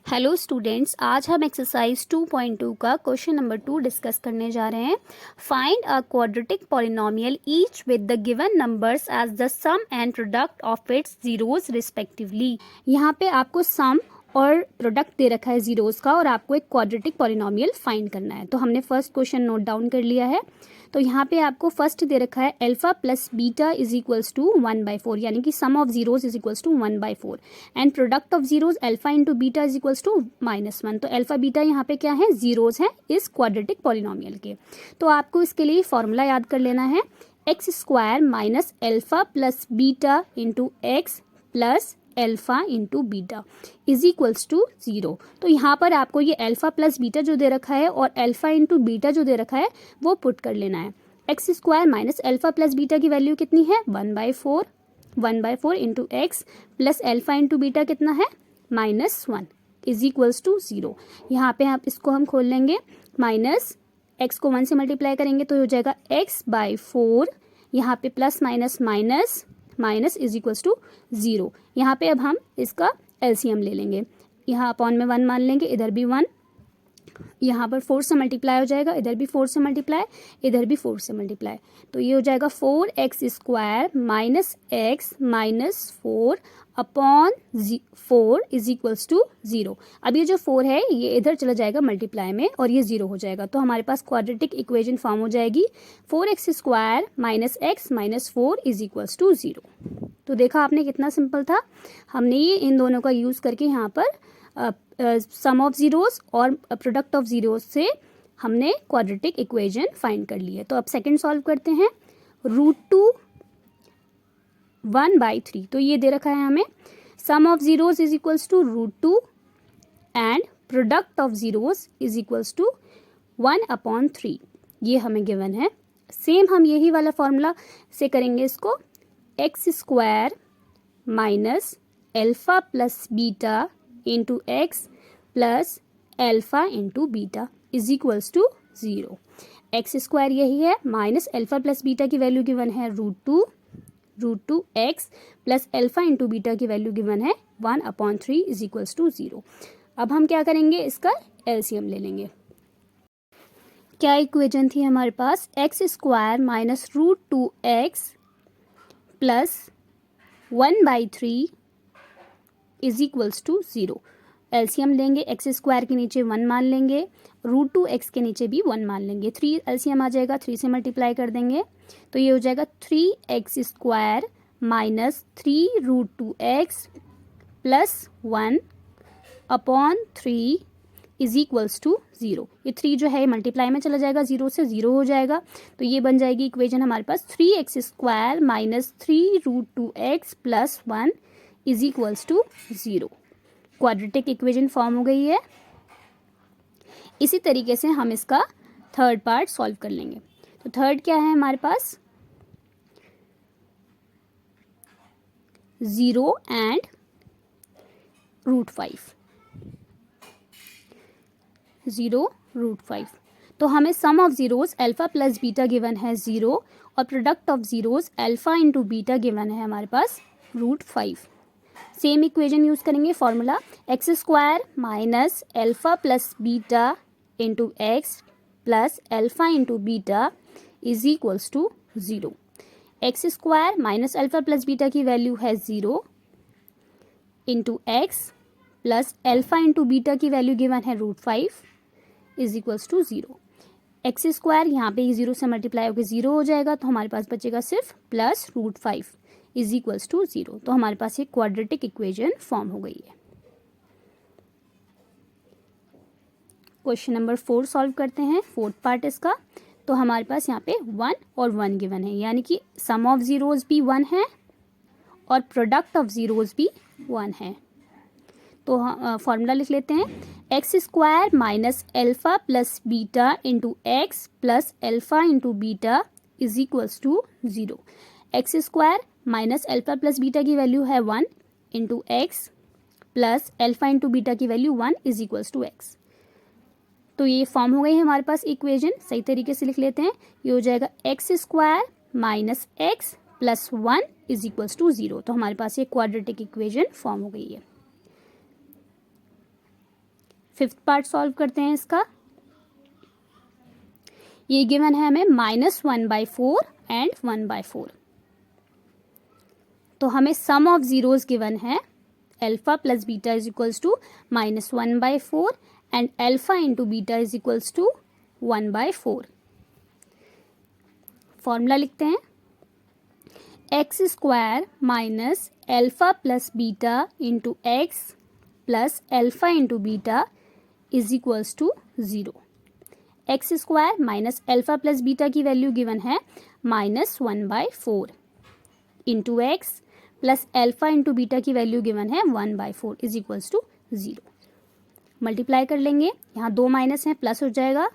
Hello students, आज हम exercise 2.2 का क्वेश्चन नंबर 2 डिस्कस करने जा रहे हैं। Find a quadratic polynomial each with the given numbers as the sum and product of its zeros respectively. यहाँ पे आपको सम और प्रोडक्ट दे रखा है जीरोस का और आपको एक क्वाड्रेटिक पॉलिनोमियल फाइंड करना है। तो हमने फर्स्ट क्वेश्चन नोट डाउन कर लिया है। तो यहाँ पे आपको फर्स्ट दे रखा है alpha plus beta is equals to 1/4, यानी कि sum of zeros is equals to 1/4 and product of zeros alpha into beta is equals to -1। तो अल्फा बीटा यहाँ पे क्या है, जीरोज है इस क्वाड्रेटिक पॉलिनोमियल के। तो आपको इसके लिए फॉर्मूला याद कर लेना है, x square minus alpha plus beta into x plus alpha into beta is equals to 0। तो यहाँ पर आपको ये अल्फा प्लस बीटा जो दे रखा है और अल्फा इंटू बीटा जो दे रखा है वो पुट कर लेना है। X square minus alpha plus beta की वैल्यू कितनी है, 1/4 into x plus alpha into beta कितना है, -1 इज इक्वल्स टू 0। यहाँ पे आप इसको हम खोल लेंगे, माइनस एक्स को 1 से मल्टीप्लाई करेंगे तो हो जाएगा x/4, यहाँ पे plus minus minus minus is equals to 0। यहाँ पे अब हम इसका एलसीएम ले लेंगे, यहाँ अपॉन में 1 मान लेंगे, इधर भी 1, यहाँ पर 4 से मल्टीप्लाई हो जाएगा, इधर भी 4 से मल्टीप्लाई, इधर भी 4 से मल्टीप्लाई। तो ये हो जाएगा 4x square minus x minus 4 upon 4 is equals to 0। अब ये जो 4 है ये इधर चला जाएगा मल्टीप्लाई में और ये 0 हो जाएगा। तो हमारे पास क्वाड्रेटिक इक्वेशन फॉर्म हो जाएगी 4x square minus x minus 4 is equals to 0। तो देखा आपने कितना सिंपल था। हमने ये इन दोनों का यूज़ करके यहाँ पर सम ऑफ जीरोस और प्रोडक्ट ऑफ जीरोस से हमने क्वाड्रेटिक इक्वेशन फाइंड कर ली है। तो अब सेकंड सॉल्व करते हैं। √2 1/3, तो ये दे रखा है हमें, sum of zeros is equals to √2 and product of zeros is equals to 1/3, ये हमें गिवन है। सेम हम यही वाला फॉर्मूला से करेंगे इसको, x square minus alpha plus beta into x plus alpha into beta is equals to 0। X square यही है, माइनस अल्फा प्लस बीटा की वैल्यू गिवन है √2 x plus alpha into beta की वैल्यू गिवन है 1/3 is equals to 0। अब हम क्या करेंगे, इसका एलसीएम ले लेंगे। क्या इक्वेशन थी हमारे पास, X square minus √2 x plus 1/3 is equals to 0। LCM लेंगे, एक्स स्क्वायर के नीचे 1 मान लेंगे, √2 एक्स के नीचे भी 1 मान लेंगे, 3 एलसीएम आ जाएगा, 3 से मल्टीप्लाई कर देंगे तो ये हो जाएगा 3x square minus 3√2 x plus 1/3 is equals to 0। ये 3 जो है मल्टीप्लाई में चला जाएगा, 0 से 0 हो जाएगा। तो ये बन जाएगी इक्वेशन हमारे पास 3x square minus 3√2 x plus 1 is equals to 0। Quadratic equation form हो गई है। इसी तरीके से हम इसका थर्ड पार्ट सॉल्व कर लेंगे। तो थर्ड क्या है हमारे पास, 0 एंड √5, 0 √5। तो हमें sum of zeros alpha plus beta given है 0 और product of zeros alpha into beta given है हमारे पास √5। सेम इक्वेशन यूज करेंगे, formula X square minus alpha plus beta into x plus alpha into beta is equals to 0। X square minus alpha plus beta की value है 0 into x plus alpha into beta की value given है √5 is equals to 0। X square यहाँ पे 0 से multiply होकर 0 हो जाएगा, तो हमारे पास बचेगा सिर्फ प्लस √5 इज इक्वल्स टू 0। तो हमारे पास एक क्वाड्रेटिक इक्वेशन फॉर्म हो गई है। क्वेश्चन नंबर 4 सॉल्व करते हैं, फोर्थ पार्ट इसका। तो हमारे पास यहाँ पे 1 और 1 गिवन है, यानी कि सम ऑफ जीरोज भी 1 है और प्रोडक्ट ऑफ जीरोज भी 1 है। तो फॉर्मूला लिख लेते हैं, x square minus alpha plus beta into x plus alpha into beta is equals to 0। X square minus alpha plus beta की वैल्यू है 1 into x plus alpha into beta की value 1 is equals to X. तो ये form हो गई है हमारे पास इक्वेशन। सही तरीके से लिख लेते हैं, ये हो जाएगा x square minus x plus 1 is equals to 0। तो हमारे पास ये क्वाड्रेटिक इक्वेशन फॉर्म हो गई है। फिफ्थ पार्ट सॉल्व करते हैं इसका। ये गिवन है हमें -1/4 एंड 1/4। तो हमें सम ऑफ जीरोस गिवन है alpha plus beta is equals to -1/4 and alpha into beta is equals to 1/4। Formula लिखते हैं, x square minus alpha plus beta into x plus alpha into beta is equals to 0। X square minus alpha plus beta की value given है -1/4 into x plus alpha into beta की value given है 1/4 is equals to 0। Multiply कर लेंगे, यहाँ 2 minus हैं, plus हो जाएगा,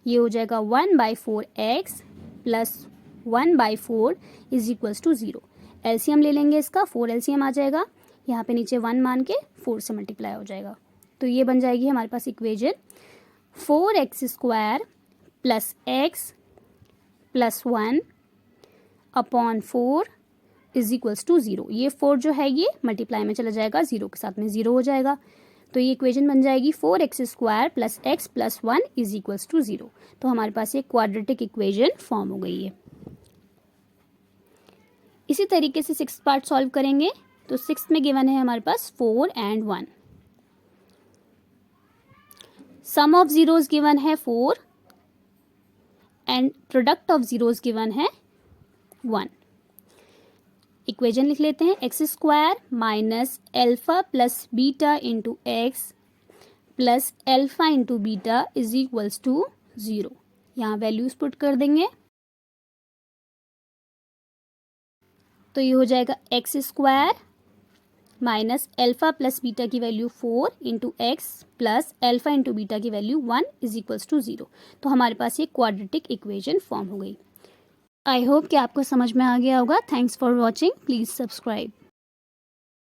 ये हो जाएगा 1/4 x plus 1/4 is equals to 0। LCM ले लेंगे इसका, 4 एलसीएम आ जाएगा, यहाँ पे नीचे 1 मान के 4 से मल्टीप्लाई हो जाएगा। तो ये बन जाएगी हमारे पास equation 4x square plus x plus 1 upon 4 is equals to 0। ये 4 जो है ये मल्टीप्लाई में चला जाएगा, 0 के साथ में 0 हो जाएगा। तो ये इक्वेशन बन जाएगी 4x square plus x plus 1 is equals to 0। तो हमारे पास ये क्वाड्रेटिक इक्वेशन फॉर्म हो गई है। इसी तरीके से सिक्स्थ पार्ट सॉल्व करेंगे। तो सिक्स्थ में गिवन है हमारे पास 4 and 1। Sum of zeros given है 4 and product of zeros given है 1। इक्वेशन लिख लेते हैं, x square minus alpha plus beta into x plus alpha into beta is equals to 0। यहाँ वैल्यूज पुट कर देंगे, तो ये हो जाएगा x square minus alpha plus beta की value 4 into x plus alpha into beta की वैल्यू 1 इज इक्वल्स टू 0। तो हमारे पास ये क्वाड्रेटिक इक्वेशन फॉर्म हो गई। आई होप कि आपको समझ में आ गया होगा। Thanks for watching, please subscribe.